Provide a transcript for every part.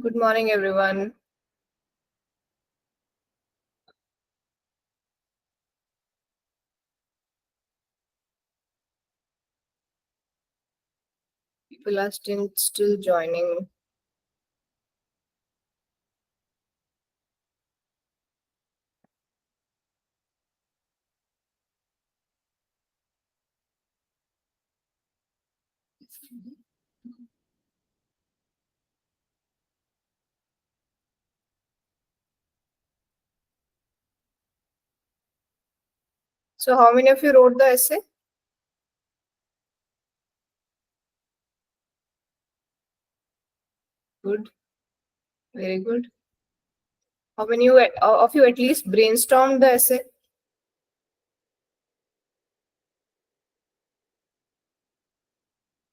Good morning, everyone. People are still joining. So, how many of you wrote the essay? Good, very good. How many of you at least brainstormed the essay?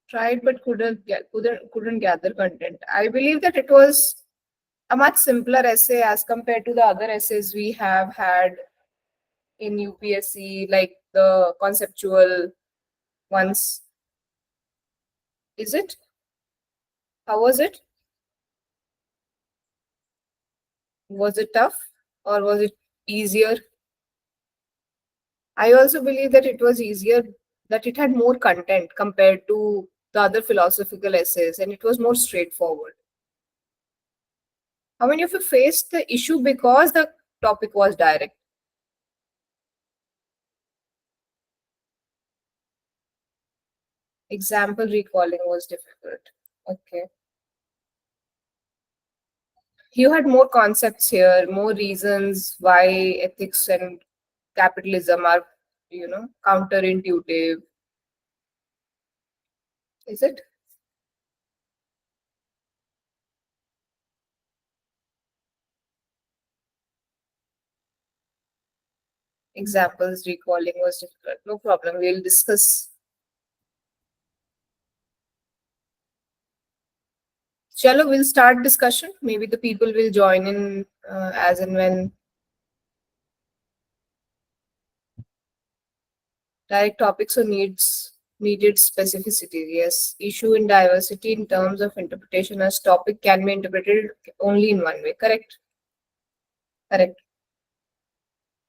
Tried but couldn't gather content. I believe that it was a much simpler essay as compared to the other essays we have had in UPSC, like the conceptual ones. Is it? How was it? Was it tough or was it easier? I also believe that it was easier, that it had more content compared to the other philosophical essays, and it was more straightforward. How many of you faced the issue because the topic was direct? Example recalling was difficult. Okay. You had more concepts here, more reasons why ethics and capitalism are, counterintuitive. Is it? Examples recalling was difficult. No problem. We'll discuss. Chalo, we'll start discussion. Maybe the people will join in as and when. Direct topics or needed specificity. Yes, issue in diversity in terms of interpretation as topic can be interpreted only in one way. Correct. Correct.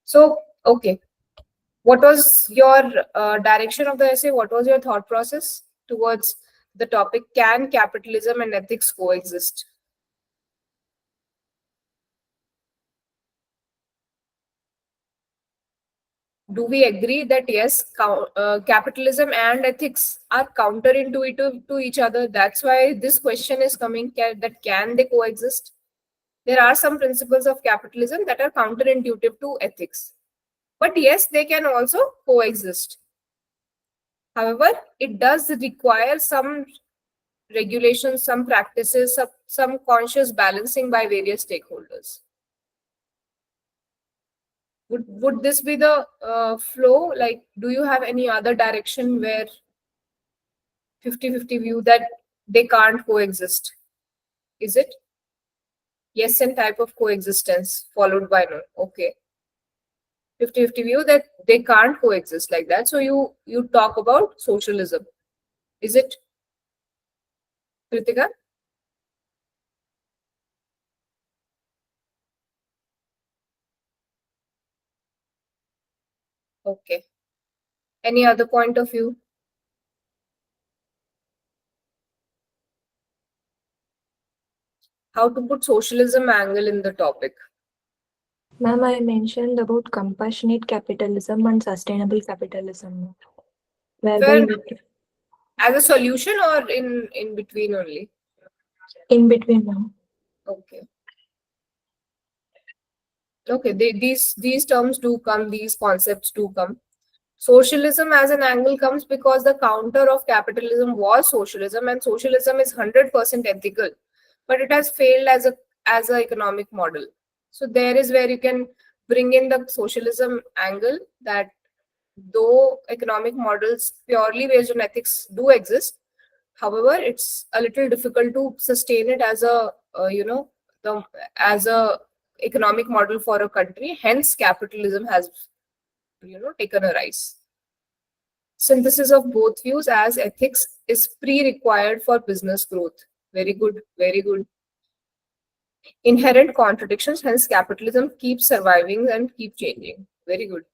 So, okay. What was your direction of the essay? What was your thought process towards the topic? Can capitalism and ethics coexist? Do we agree that yes, capitalism and ethics are counterintuitive to each other? That's why this question is coming, that can they coexist? There are some principles of capitalism that are counterintuitive to ethics, but yes, they can also coexist. However, it does require some regulations, some practices, some conscious balancing by various stakeholders. Would this be the flow? Like, do you have any other direction where 50-50 view that they can't coexist? Is it yes and type of coexistence followed by no? Okay. 50-50 view that they can't coexist like that. So you talk about socialism. Is it, Kritika? Okay. Any other point of view? How to put socialism angle in the topic? Ma'am, I mentioned about compassionate capitalism and sustainable capitalism, whereby Well, as a solution or in between only? in between, ma'am. Okay. Okay. These terms do come. These concepts do come. Socialism as an angle comes because the counter of capitalism was socialism, and socialism is 100% ethical, but it has failed as a economic model. So there is where you can bring in the socialism angle, that though economic models purely based on ethics do exist, however, it's a little difficult to sustain it as a the as a economic model for a country. Hence, capitalism has taken a rise. Synthesis of both views as ethics is pre-required for business growth. Very good, very good. inherent contradictions, hence capitalism keeps surviving and keep changing. Very good.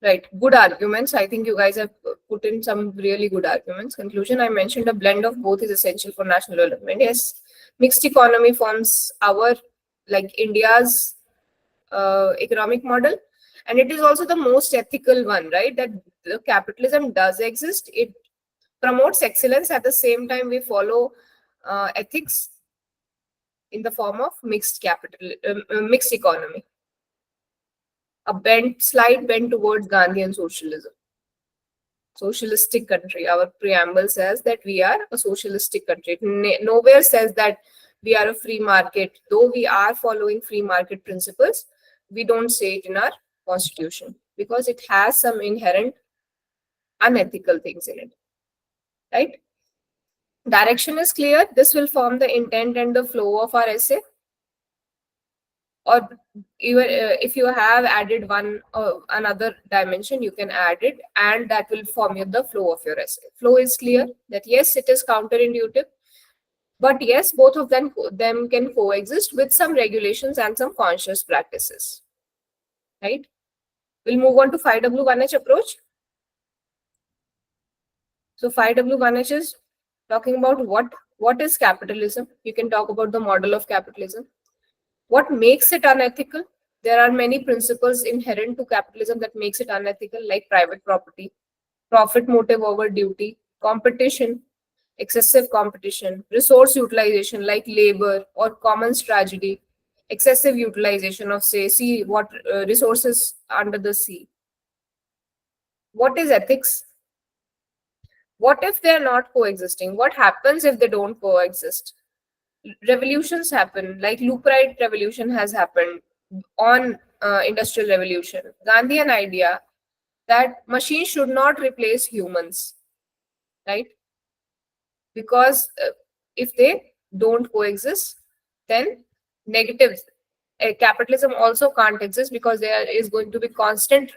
Right, good arguments. I think you guys have put in some really good arguments. Conclusion, I mentioned a blend of both is essential for national development. Yes, mixed economy forms our, like India's economic model, and it is also the most ethical one, right? That the capitalism does exist. It promotes excellence. At the same time, we follow ethics in the form of mixed economy. A slight bend towards Gandhian socialism. Socialistic country. Our preamble says that we are a socialistic country. Nowhere says that we are a free market. Though we are following free market principles, we don't say it in our constitution because it has some inherent unethical things in it. Right? Direction is clear. This will form the intent and the flow of our essay. Or even if you have added one another dimension, you can add it, and that will form the flow of your essay. Flow is clear that yes, it is counterintuitive, but yes, both of them can coexist with some regulations and some conscious practices. Right? We'll move on to 5W1H approach. So 5W1H is talking about what is capitalism. You can talk about the model of capitalism. What makes it unethical? There are many principles inherent to capitalism that makes it unethical, like private property, profit motive over duty, competition, excessive competition, resource utilization like labor or commons tragedy, excessive utilization of, say, sea resources under the sea. What is ethics? What if they're not coexisting? What happens if they don't coexist? Revolutions happen, like Lupperite revolution has happened on industrial revolution. Gandhian idea that machines should not replace humans, right? Because if they don't coexist, then negatives. Capitalism also can't exist because there is going to be constant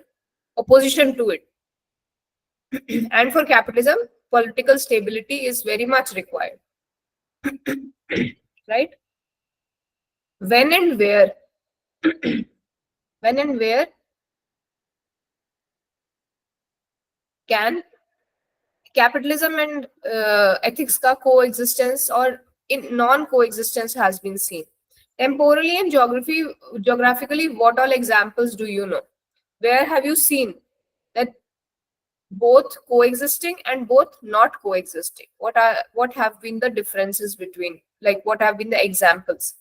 opposition to it. And for capitalism, political stability is very much required. Right? When and where can capitalism and ethics ka coexistence or in non-coexistence has been seen? Temporally and geographically, what all examples do you know? Where have you seen that both coexisting and both not coexisting? What have been the differences between, like what have been the examples?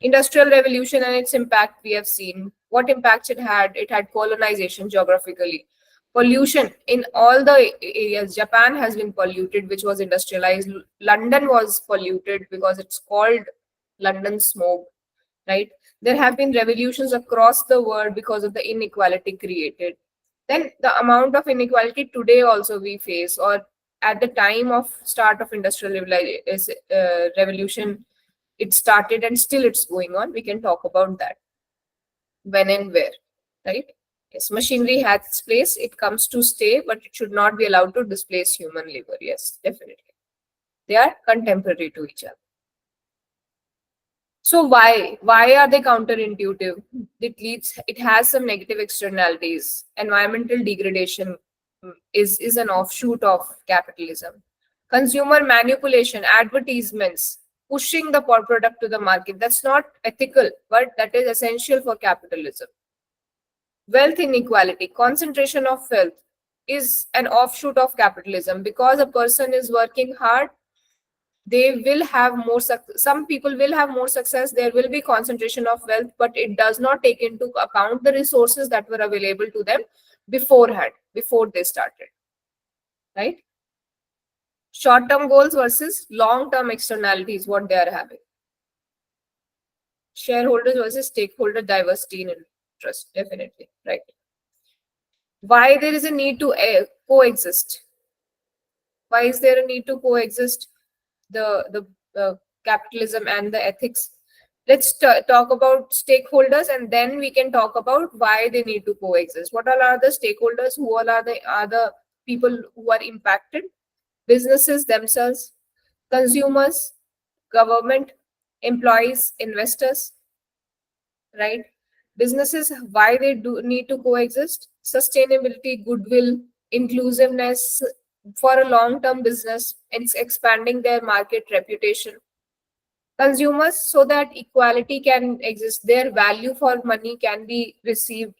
Industrial revolution and its impact we have seen. What impacts it had? It had colonization geographically. Pollution in all the areas. Japan has been polluted, which was industrialized. London was polluted because it's called London smoke, right? There have been revolutions across the world because of the inequality created. Then the amount of inequality today also we face, or at the time of start of industrial revolution, it started and still it's going on. We can talk about that. When and where, right? Yes, machinery has its place. It comes to stay, but it should not be allowed to displace human labor. Yes, definitely. They are contemporary to each other. So why are they counterintuitive? It has some negative externalities. Environmental degradation is an offshoot of capitalism. Consumer manipulation, advertisements, pushing the product to the market. That's not ethical, but that is essential for capitalism. Wealth inequality, concentration of wealth is an offshoot of capitalism. Because a person is working hard, they will have more some people will have more success. There will be concentration of wealth, but it does not take into account the resources that were available to them beforehand, before they started, right? Short-term goals versus long-term externalities, what they are having. Shareholders versus stakeholder diversity in interest, definitely, right? Why there is a need to coexist? Why is there a need to coexist the capitalism and the ethics? Let's talk about stakeholders, and then we can talk about why they need to coexist. What all are the stakeholders? Who all are the people who are impacted? Businesses themselves, consumers, government, employees, investors, right? Businesses, why they do need to coexist: sustainability, goodwill, inclusiveness for a long-term business, it's expanding their market reputation. Consumers, so that equality can exist, their value for money can be received,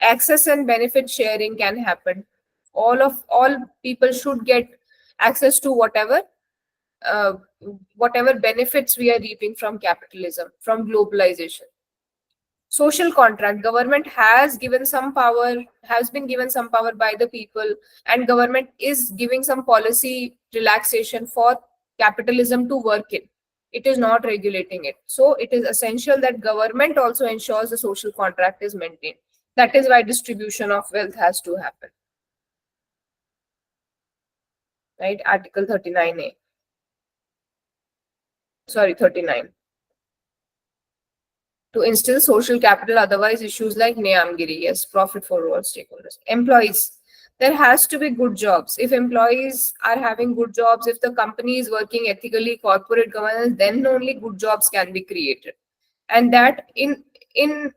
access and benefit sharing can happen. All people should get access to uh, whatever benefits we are reaping from capitalism, from globalization. Social contract, government has been given some power by the people, and government is giving some policy relaxation for capitalism to work in. It is not regulating it, so it is essential that government also ensures the social contract is maintained. That is why distribution of wealth has to happen, right? Article 39A, sorry, 39, to instill social capital, otherwise issues like Niyamgiri, yes, profit for all stakeholders. Employees, there has to be good jobs. If employees are having good jobs, if the company is working ethically, corporate governance, then only good jobs can be created. And that in the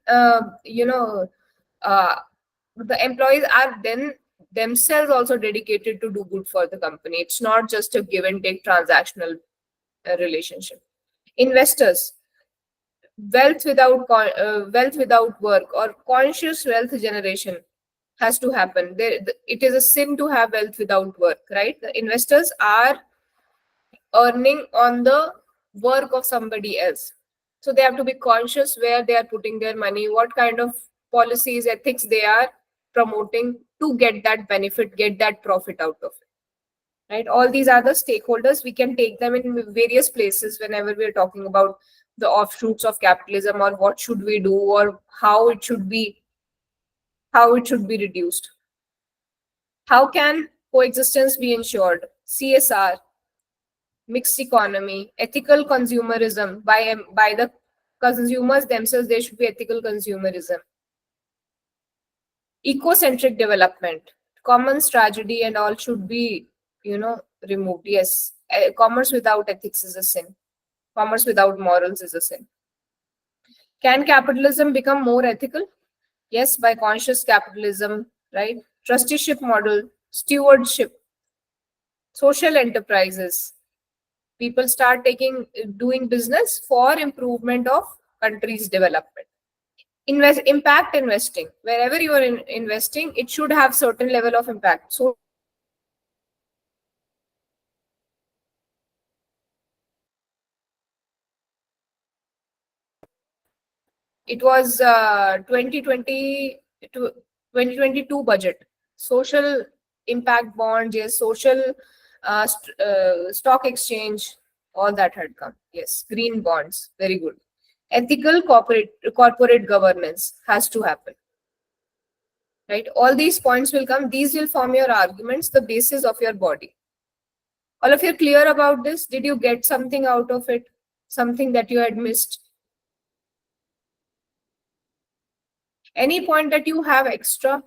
employees are then themselves also dedicated to do good for the company. It's not just a give and take transactional relationship. Investors, wealth without work or conscious wealth generation has to happen. It is a sin to have wealth without work, right? The investors are earning on the work of somebody else, so they have to be conscious where they are putting their money, what kind of policies, ethics they are promoting to get that benefit, get that profit out of it, right? All these are the stakeholders. We can take them in various places whenever we are talking about the offshoots of capitalism, or what should we do, or how it should be reduced. How can coexistence be ensured? CSR, mixed economy, ethical consumerism, by the consumers themselves, there should be ethical consumerism. Ecocentric development, commons tragedy and all should be, removed. Yes, commerce without ethics is a sin. Commerce without morals is a sin. Can capitalism become more ethical? Yes, by conscious capitalism, right? Trusteeship model, stewardship, social enterprises. People start doing business for improvement of country's development. Impact investing. Wherever you are investing, it should have certain level of impact. So it was 2020 to 2022 budget. Social impact bonds, yes, social stock exchange, all that had come. Yes, green bonds, very good. Ethical corporate governance has to happen, right? All these points will come. These will form your arguments, the basis of your body. All of you are clear about this? Did you get something out of it? Something that you had missed? Any point that you have extra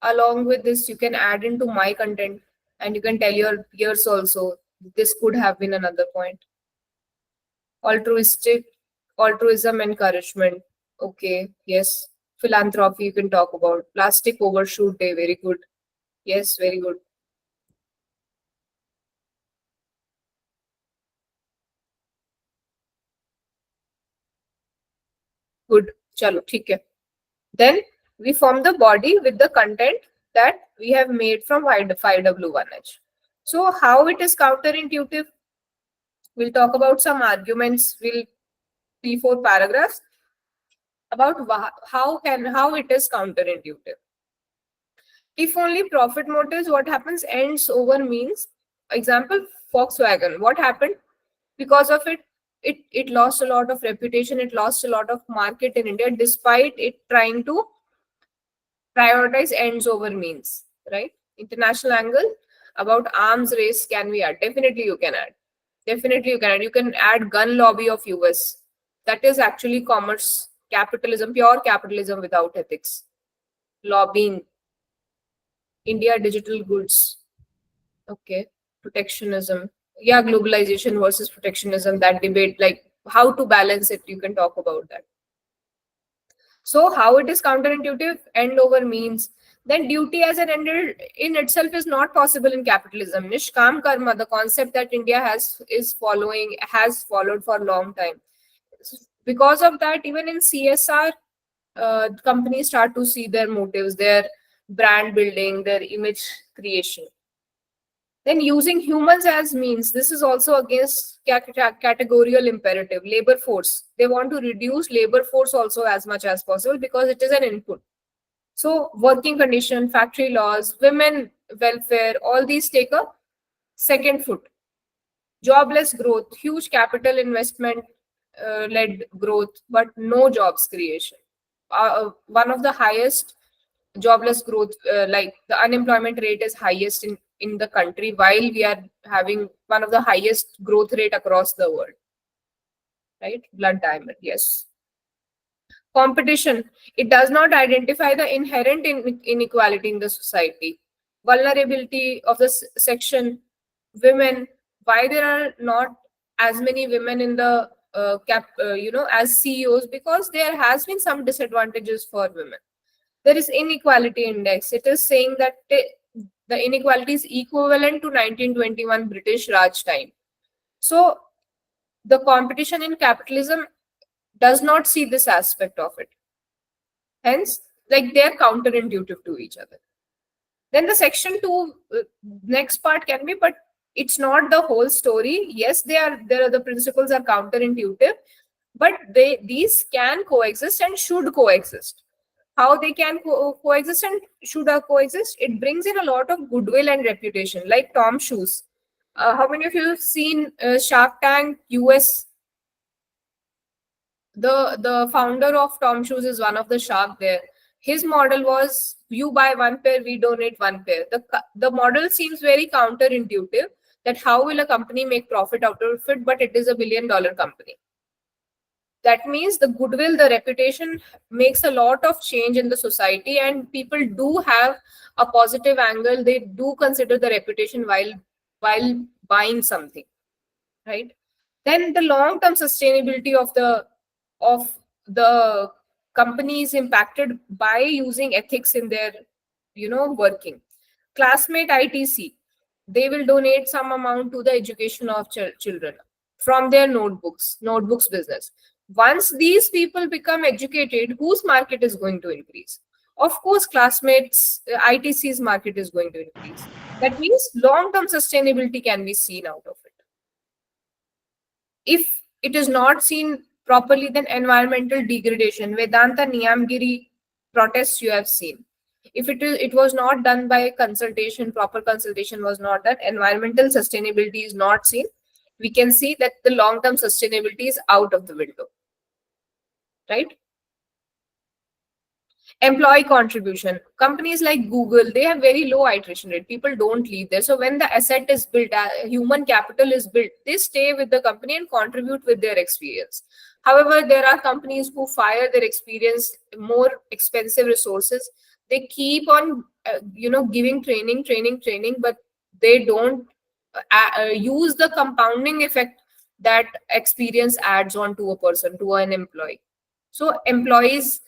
along with this, you can add into my content, and you can tell your peers also, this could have been another point. Altruism, encouragement. Okay, yes. Philanthropy, you can talk about. Plastic overshoot day, very good. Yes, very good. Good. Chalo, theek hai. Then we form the body with the content that we have made from 5W1H. So how it is counterintuitive? We'll talk about some arguments. We'll 3-4 paragraphs about how it is counterintuitive. If only profit motives, what happens? Ends over means. Example, Volkswagen. What happened? Because of it lost a lot of reputation. It lost a lot of market in India, despite it trying to prioritize ends over means, right? International angle about arms race, can we add? Definitely you can add. Definitely you can add. You can add gun lobby of US. That is actually commerce, capitalism, pure capitalism without ethics. Lobbying, India digital goods. Okay. Protectionism. yeah, globalization versus protectionism, that debate, like how to balance it, you can talk about that. So how it is counterintuitive? End over means then duty as an end in itself is not possible in capitalism. Nishkam karma, the concept that India has followed for a long time. Because of that, even in CSR, companies start to see their motives, their brand building, their image creation. Then using humans as means, this is also against categorical imperative. Labor force, they want to reduce labor force also as much as possible because it is an input. So working condition, factory laws, women welfare, all these take a second foot. Jobless growth, huge capital investment led growth, but no jobs creation. One of the highest jobless growth, like the unemployment rate is highest in the country, while we are having one of the highest growth rate across the world. Right? Blood diamond, yes. Competition, it does not identify the inherent inequality in the society. Vulnerability of the section, women, why there are not as many women in the as CEOs, because there has been some disadvantages for women. There is inequality index, it is saying that the inequality is equivalent to 1921 British Raj time. So the competition in capitalism does not see this aspect of it. Hence, like they are counterintuitive to each other. Then the section 2 next part can be, but it's not the whole story. Yes, the principles are counterintuitive, but these can coexist and should coexist. How they can coexist and should coexist? It brings in a lot of goodwill and reputation, like Tom Shoes. How many of you have seen Shark Tank US? The founder of Tom Shoes is one of the shark there. His model was, you buy one pair, we donate one pair. The model seems very counterintuitive, that how will a company make profit out of it, but it is a $1 billion company. That means the goodwill, the reputation makes a lot of change in the society, and people do have a positive angle. They do consider the reputation while buying something, right? Then the long-term sustainability of the company is impacted by using ethics in their working. Classmate ITC, they will donate some amount to the education of children from their notebooks business. Once these people become educated, whose market is going to increase? Of course, classmates ITC's market is going to increase. That means long-term sustainability can be seen out of it. If it is not seen properly, then environmental degradation, Vedanta Niyamgiri protests you have seen. If it was not done by consultation, proper consultation was not done, environmental sustainability is not seen, we can see that the long-term sustainability is out of the window, right? Employee contribution, companies like Google, they have very low iteration rate, people don't leave there. So when the asset is built, human capital is built, they stay with the company and contribute with their experience. However, there are companies who fire their experience, more expensive resources, they keep on giving training, but they don't use the compounding effect that experience adds on to a person, to an employee. So employees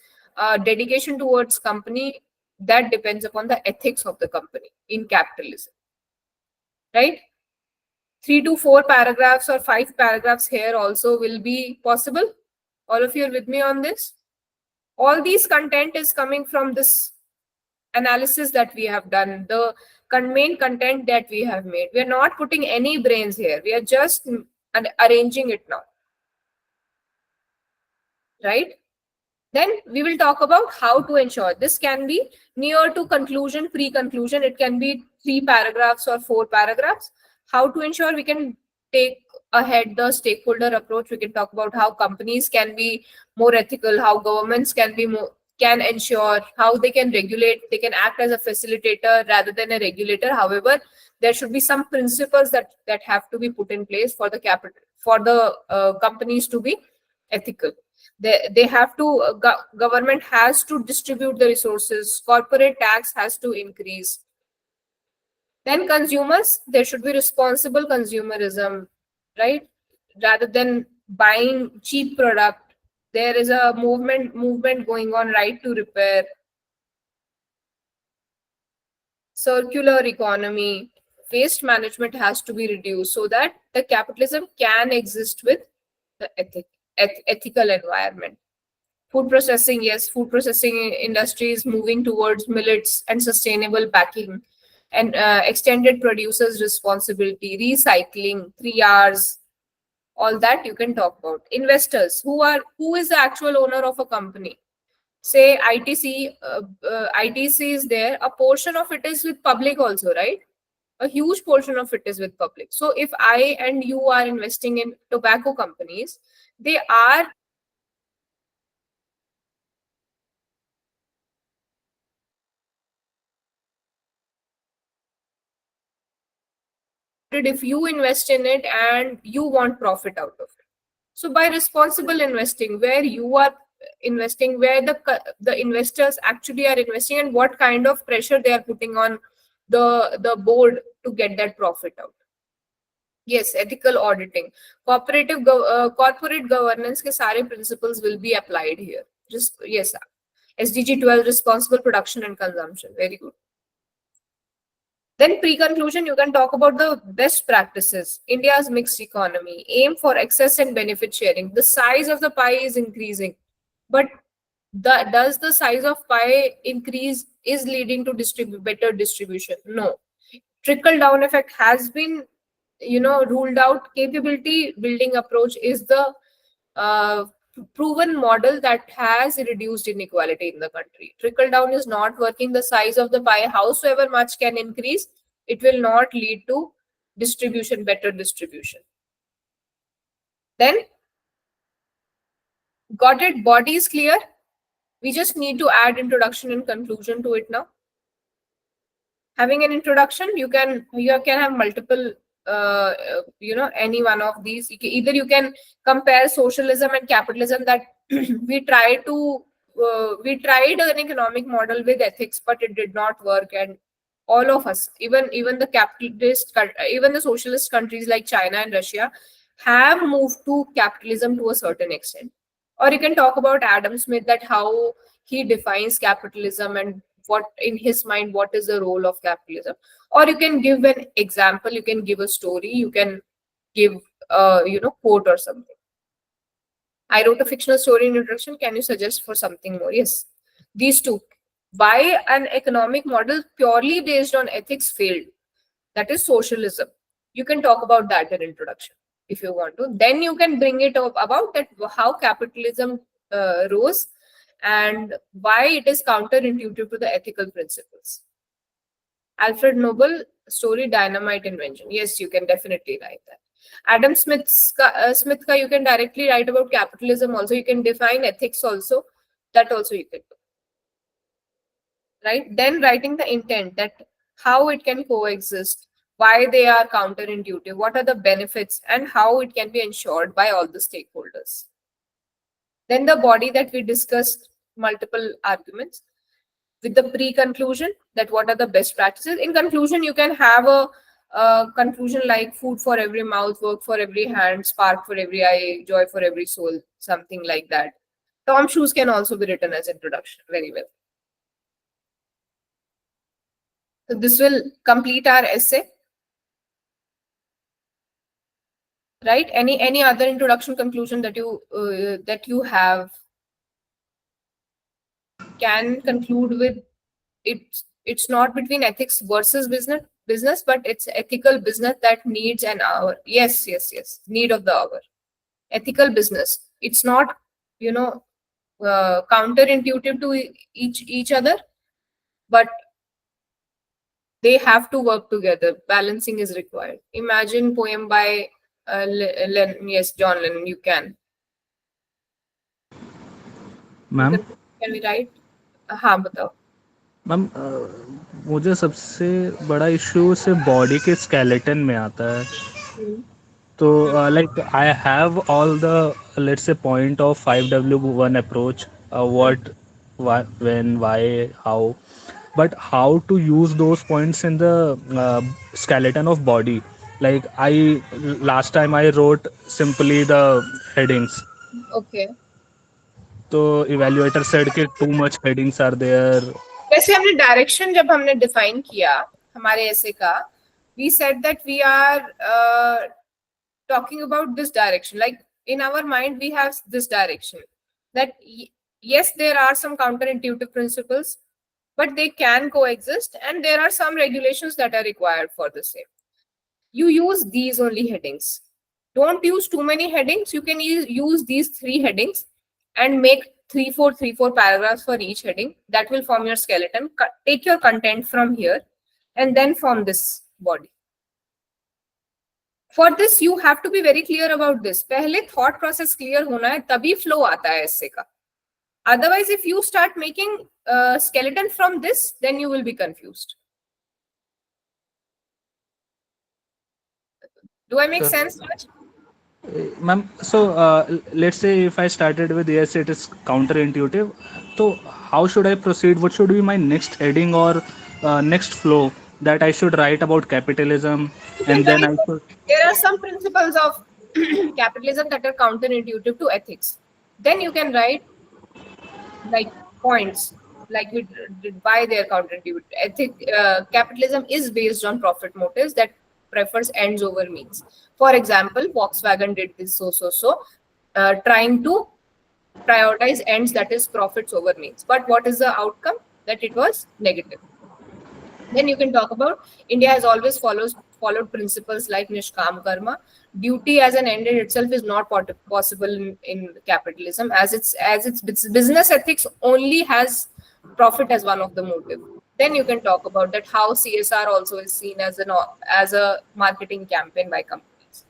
dedication towards company, that depends upon the ethics of the company in capitalism, right? 3 to 4 paragraphs or 5 paragraphs here also will be possible. All of you are with me on this? All these content is coming from this analysis that we have done, the main content that we have made. We are not putting any brains here, we are just arranging it now, right? Then we will talk about how to ensure. This can be near to conclusion, pre-conclusion. It can be 3 paragraphs or 4 paragraphs. How to ensure, we can take ahead the stakeholder approach. We can talk about how companies can be more ethical, how governments can ensure, how they can regulate. They can act as a facilitator rather than a regulator. However, there should be some principles that have to be put in place for the companies to be ethical. They have to government has to distribute the resources, corporate tax has to increase, Then consumers, there should be responsible consumerism, right? Rather than buying cheap product, there is a movement going on, right to repair, circular economy. Waste management has to be reduced so that the capitalism can exist with the ethical environment. Food processing, yes, food processing industry is moving towards millets and sustainable packing and extended producers responsibility, recycling, 3 Rs, all that you can talk about. Investors, who is the actual owner of a company? Say ITC, ITC is there. A portion of it is with public also, right? A huge portion of it is with public. So if I and you are investing in tobacco companies, they are, if you invest in it and you want profit out of it. So by responsible investing, where you are investing, where the investors actually are investing, and what kind of pressure they are putting on the board to get that profit out. Yes, ethical auditing, corporate governance के सारे principles will be applied here. Just yes, SDG 12, responsible production and consumption. Very good. Then pre-conclusion, you can talk about the best practices. India's mixed economy, aim for access and benefit sharing. The size of the pie is increasing, but does the size of pie increase is leading to better distribution? No. Trickle down effect has been, ruled out. Capability building approach is the uh, proven model that has reduced inequality in the country. Trickle down is not working. The size of the pie, howsoever much can increase, it will not lead to distribution, better distribution. Then, got it? Body is clear. We just need to add introduction and conclusion to it now. Having an introduction, you can have multiple, any one of these. Either you can compare socialism and capitalism, that we tried an economic model with ethics, but it did not work, and all of us, even the capitalist, even the socialist countries like China and Russia, have moved to capitalism to a certain extent. Or you can talk about Adam Smith, that how he defines capitalism and what in his mind what is the role of capitalism. Or you can give an example, you can give a story, you can give quote or something. I wrote a fictional story in introduction, can you suggest for something more? Yes, these two. Why an economic model purely based on ethics failed, that is socialism. You can talk about that in introduction if you want to. Then you can bring it up about that how capitalism rose and why it is counterintuitive to the ethical principles. Alfred Nobel story, dynamite invention. Yes, you can definitely write that. Adam Smith's Smith ka you can directly write about capitalism also. You can define ethics also. That also you can do. Right? Then writing the intent, that how it can coexist, why they are counterintuitive, what are the benefits, and how it can be ensured by all the stakeholders. Then the body, that we discussed multiple arguments with the pre-conclusion, that what are the best practices. In conclusion, you can have a conclusion like food for every mouth, work for every hand, spark for every eye, joy for every soul, something like that. Tom Shoes can also be written as introduction very well. So this will complete our essay. Right? Any other introduction, conclusion that you have can conclude with? It's not between ethics versus business, but it's ethical business that needs an hour. Yes, need of the hour. Ethical business. It's not, counterintuitive to each other, but they have to work together. Balancing is required. Imagine poem by John Lennon. You can. Ma'am Can we write? हाँ बताओ. Ma'am मुझे सबसे बड़ा issue से body के skeleton में आता है. तो like I have all the let's say point of 5W1 approach, what, when, why, how, but how to use those points in the skeleton of body. Like I last time I wrote simply the headings. Okay. तो evaluator said कि too much headings are there. जैसे हमने direction जब हमने define किया हमारे ऐसे का, we said that we are talking about this direction. Like in our mind, we have this direction. That yes, there are some counterintuitive principles, but they can coexist, and there are some regulations that are required for the same. You use these only headings. Don't use too many headings. You can use these 3 headings and make 3-4 paragraphs for each heading. That will form your skeleton. Take your content from here and then form this body. For this, you have to be very clear about this. पहले thought process clear होना है, तभी flow आता है ऐसे का. Otherwise, if you start making skeleton from this, then you will be confused. Do I make sense, Raj? Ma'am, so let's say if I started with yes, it is counterintuitive. So how should I proceed? What should be my next heading or next flow that I should write about capitalism, You can and then write, I should. there are some principles of capitalism that are counterintuitive to ethics. Then you can write like points, like we did why they are counterintuitive. Capitalism is based on profit motives that prefers ends over means. For example, Volkswagen did this trying to prioritize ends, that is profits over means. But what is the outcome? That it was negative. Then you can talk about India has always followed principles like Nishkam Karma. Duty as an end in itself is not possible in capitalism, as its business ethics only has profit as one of the motive. Then you can talk about that how CSR also is seen as a marketing campaign by companies.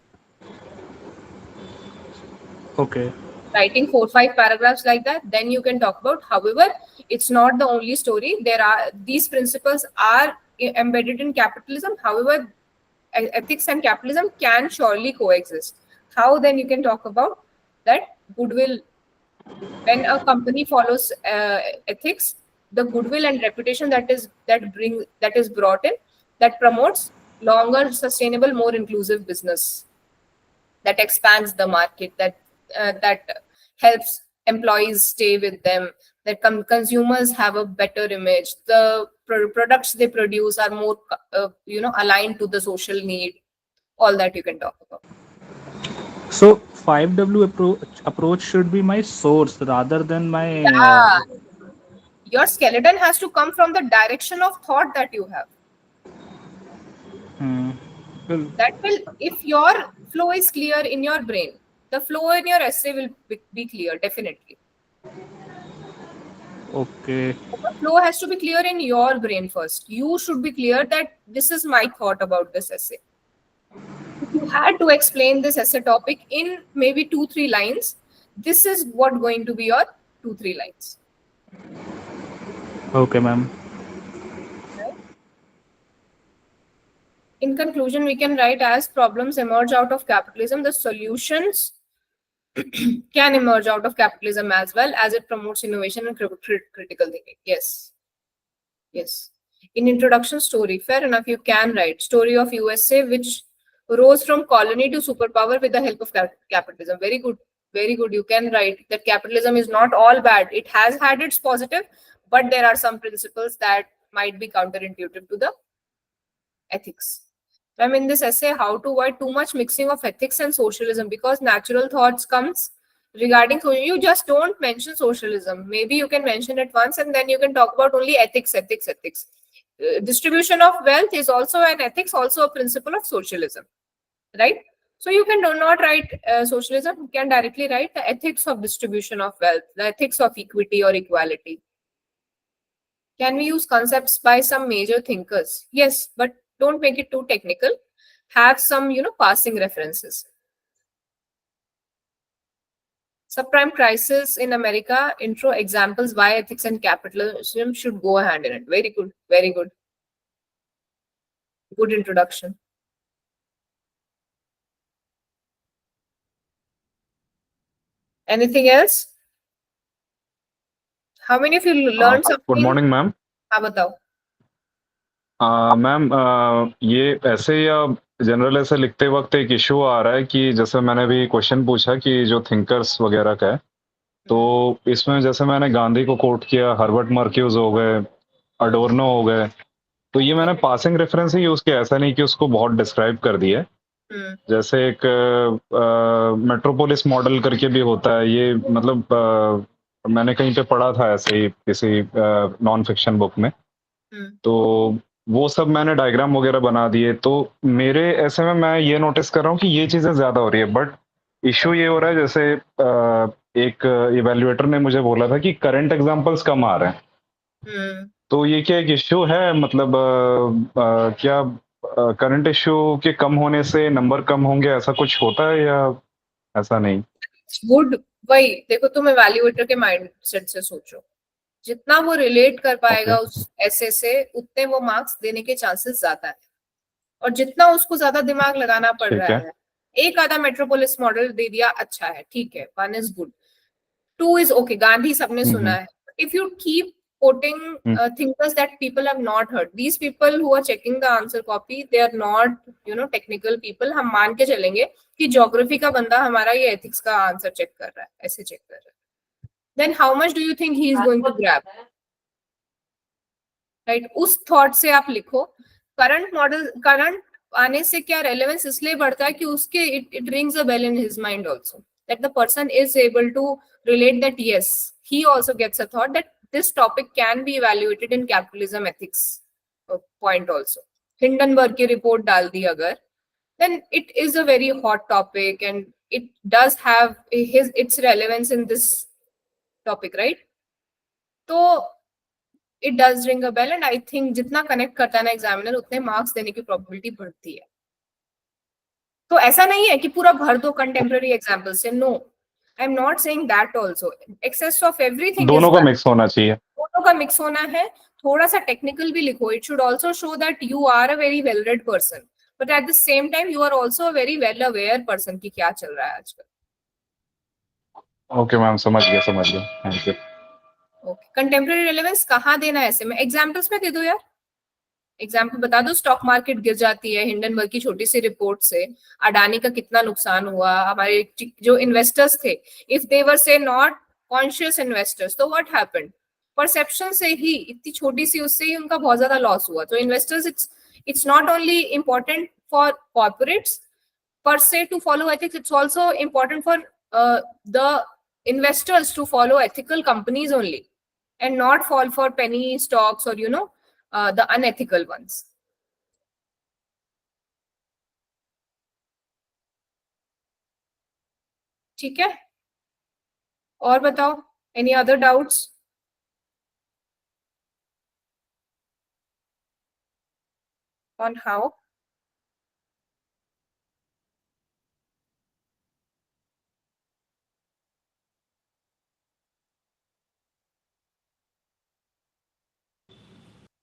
Okay. Writing 4-5 paragraphs like that, then you can talk about. However, it's not the only story. These principles are embedded in capitalism. However, ethics and capitalism can surely coexist. How then you can talk about that goodwill. When a company follows ethics, the goodwill and reputation that is brought in, that promotes longer, sustainable, more inclusive business, that expands the market, that helps employees stay with them, that consumers have a better image, the products they produce are more aligned to the social need. All that you can talk about. So 5W approach should be my source rather than my. Yeah. Your skeleton has to come from the direction of thought that you have. Well, That will, if your flow is clear in your brain, the flow in your essay will be clear, definitely. okay. The flow has to be clear in your brain first. You should be clear that this is my thought about this essay. If you had to explain this essay topic in maybe 2-3 lines, this is what going to be your 2-3 lines. Okay, ma'am. Right? In conclusion, we can write, as problems emerge out of capitalism, the solutions can emerge out of capitalism as well, as it promotes innovation and critical thinking. Yes. In introduction story, fair enough, you can write story of USA which rose from colony to superpower with the help of capitalism. Very good. You can write that capitalism is not all bad. It has had its positive, but there are some principles that might be counterintuitive to the ethics. In this essay, how to avoid too much mixing of ethics and socialism, because natural thoughts comes regarding, so you just don't mention socialism. Maybe you can mention it once and then you can talk about only ethics. Distribution of wealth is also an ethics, also a principle of socialism, right? So you can do not write socialism, you can directly write the ethics of distribution of wealth, the ethics of equity or equality. Can we use concepts by some major thinkers? Yes, but don't make it too technical. Have some, passing references. Subprime crisis in America, intro examples why ethics and capitalism should go hand in hand. Very good. Good introduction. Anything else? How many of you learned something? Good morning, ma'am. हाँ बताओ. Ma'am ये ऐसे या general ऐसे लिखते वक्त एक issue आ रहा है कि जैसे मैंने भी क्वेश्चन पूछा कि जो थिंकर्स वगैरह का है, तो इसमें जैसे मैंने गांधी को कोट किया, हर्बर्ट मर्क्यूज हो गए, अडोर्नो हो गए, तो ये मैंने पासिंग रेफरेंस ही यूज किया, ऐसा नहीं कि उसको बहुत डिस्क्राइब कर दिया है। जैसे एक मेट्रोपोलिस मॉडल करके भी होता है, ये मतलब मैंने कहीं पे पढ़ा था ऐसे ही किसी नॉन फिक्शन बुक में, तो वो सब मैंने डायग्राम वगैरह बना दिए। तो मेरे ऐसे में मैं ये नोटिस कर रहा हूँ कि ये चीजें ज्यादा हो रही है, बट इशू ये हो रहा है जैसे एक इवेल्युएटर ने मुझे बोला था कि करंट एग्जांपल्स कम आ रहे हैं। तो ये क्या एक इश्यू है, मतलब क्या करंट इश्यू के कम होने से नंबर कम होंगे, ऐसा कुछ होता है या ऐसा नहीं? गुड, वही देखो, तुम इवैल्यूएटर के माइंडसेट से सोचो, जितना वो रिलेट कर पाएगा उस ऐसे से, उतने वो मार्क्स देने के चांसेस ज्यादा है। और जितना उसको ज्यादा दिमाग लगाना पड़ रहा है, एक आधा मेट्रोपोलिस मॉडल दे दिया, अच्छा है, ठीक है, 1 is good, 2 is okay, Gandhi सबने सुना है। If you keep quoting thinkers that people have not heard, these people who are checking the answer copy, they are not, technical people. हम मान के चलेंगे कि ज्योग्राफी का बंदा हमारा ये एथिक्स का आंसर चेक कर रहा है, ऐसे चेक कर रहा है, then how much do you think he is going to grab? Right, उस थॉट से आप लिखो। करंट मॉडल, करंट आने से क्या रेलेवेंस इसलिए बढ़ता है कि उसके it rings a bell in his mind also, that the person is able to relate that yes, he also gets a thought that this topic can be evaluated in capitalism ethics point also. Hindenburg की report डाल दी अगर, then it is a very hot topic and it does have its relevance in this topic, right? तो it does ring a bell and I think जितना connect करता है ना examiner, उतने मार्क्स देने की प्रोबेबिलिटी बढ़ती है। तो ऐसा नहीं है कि पूरा भर दो कंटेम्प्रेरी एग्जाम्पल से, no, I am not saying that also, excess of everything, दोनों का मिक्स होना चाहिए, दोनों का मिक्स होना है। थोड़ा सा टेक्निकल भी लिखो, it should also show that you are a very well read person, but at the same time you are also a very well aware person कि क्या चल रहा है आजकल। ओके मैम, समझ गया समझ गया, thank you. Okay, contemporary relevance कहाँ देना है ऐसे में? एग्जाम्पल्स में दे दो यार, एग्जाम्पल बता दो, स्टॉक मार्केट गिर जाती है हिंडनबर्ग की छोटी सी रिपोर्ट से, अडानी का कितना नुकसान हुआ, हमारे जो इन्वेस्टर्स थे, इफ दे वर से नॉट कॉन्शियस इन्वेस्टर्स, तो व्हाट हैपेंड, परसेप्शन से ही, इतनी छोटी सी उससे ही उनका बहुत ज्यादा लॉस हुआ। तो investors, it's not only important for corporates per se to follow ethics, it's also important for the investors to follow ethical companies only and not fall for penny stocks or the unethical ones. ठीक है, और बताओ, any other doubts on how?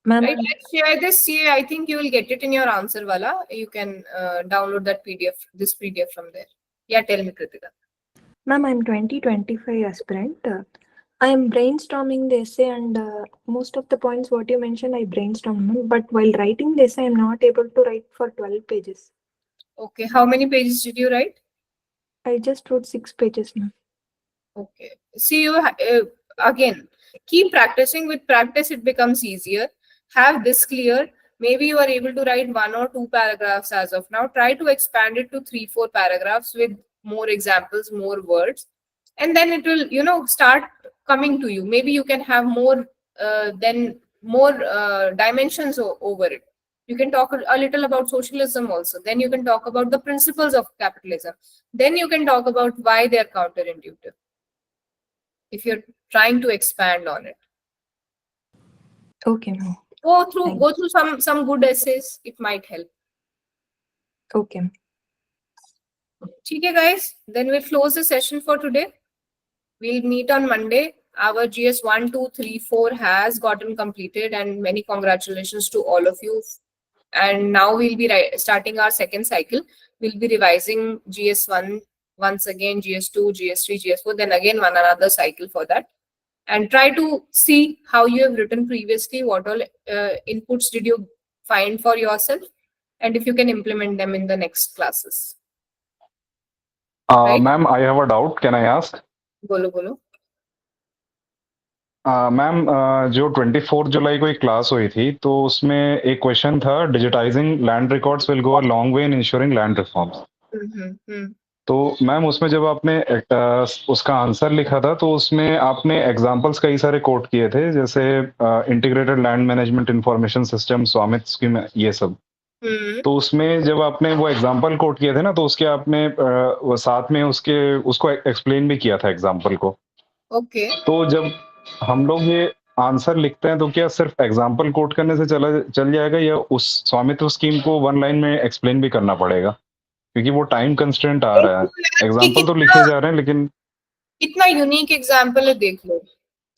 Ma'am, Right, let's share this. Yeah, I think you will get it in your answer wala. You can download that PDF, this PDF from there. Yeah, tell me, Kritika. ma'am, I'm 2025 aspirant. I am brainstorming the essay and most of the points what you mentioned, I brainstormed, ma'am. But while writing the essay, I'm not able to write for 12 pages. Okay, how many pages did you write? I just wrote 6 pages, ma'am. Okay, see, you again, keep practicing. With practice, it becomes easier. Have this clear. Maybe you are able to write 1 or 2 paragraphs as of now. Try to expand it to 3-4 paragraphs with more examples, more words, and then it will, start coming to you. Maybe you can have more dimensions over it. You can talk a little about socialism also. Then you can talk about the principles of capitalism. Then you can talk about why they are counterintuitive, if you're trying to expand on it. Okay, ma'am. Go through some good essays. It might help. Okay. Okay, guys. Then we'll close the session for today. We'll meet on Monday. Our GS 1, 2, 3, 4 has gotten completed, and many congratulations to all of you. And now we'll be starting our second cycle. We'll be revising GS 1 once again, GS 2, GS 3, GS 4, then again another cycle for that. And try to see how you have written previously, what all inputs did you find for yourself, and if you can implement them in the next classes. Right. Ma'am, I have a doubt. Can I ask? बोलो. Ma'am, जो 24 जुलाई को एक class हुई थी तो उसमें एक question था, digitising land records will go a long way in ensuring land reforms. तो मैम उसमें जब आपने उसका आंसर लिखा था तो उसमें आपने एग्जांपल्स कई सारे कोट किए थे, जैसे integrated land management information system, स्वामित्व स्कीम, ये सब। तो उसमें जब आपने वो एग्जांपल कोट किए थे ना, तो उसके आपने वो साथ में उसको एक्सप्लेन भी किया था एग्जांपल को। ओके. तो जब हम लोग ये आंसर लिखते हैं तो क्या सिर्फ एग्जांपल कोट करने से चल जाएगा, या उस स्वामित्व स्कीम को वन लाइन में एक्सप्लेन भी करना पड़ेगा? क्योंकि वो टाइम कंस्ट्रेंट आ रहा है। एग्जांपल तो लिखे जा रहे हैं लेकिन इतना यूनिक एग्जांपल है, देख लो.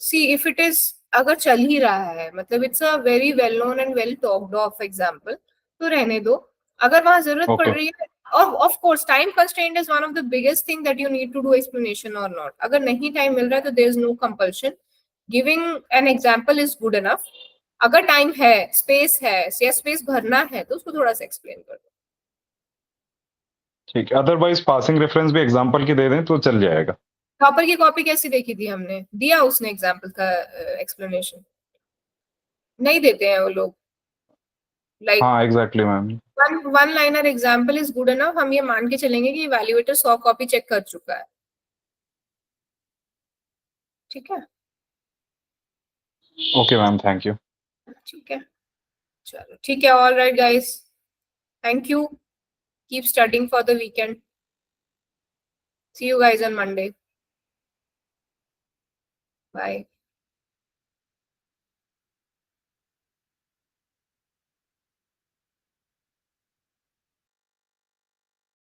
सी इफ इट इज, अगर चल ही रहा है, मतलब it's a very well known and well talked of example, तो रहने दो. अगर वहां जरूरत पड़ Okay. रही है, और of course time constraint is one of the biggest thing that you need to do explanation और नॉट. अगर नहीं टाइम मिल रहा है तो there is no compulsion. Giving an example is good enough. अगर टाइम है, स्पेस है, या स्पेस भरना है, तो उसको थोड़ा सा एक्सप्लेन कर दो. ठीक है, अदरवाइज पासिंग रेफरेंस भी एग्जांपल की दे दें तो चल जाएगा। प्रॉपर की कॉपी कैसी देखी थी हमने? दिया उसने एग्जांपल का एक्सप्लेनेशन? नहीं देते हैं वो लोग. लाइक हाँ exactly ma'am. One liner example is good enough. हम ये मान के चलेंगे कि इवैल्यूएटर 100 कॉपी चेक कर चुका है. ठीक है. Okay ma'am, thank you. ठीक है, चलो ठीक है. All right guys, thank you. Keep studying for the weekend. See you guys on Monday. Bye.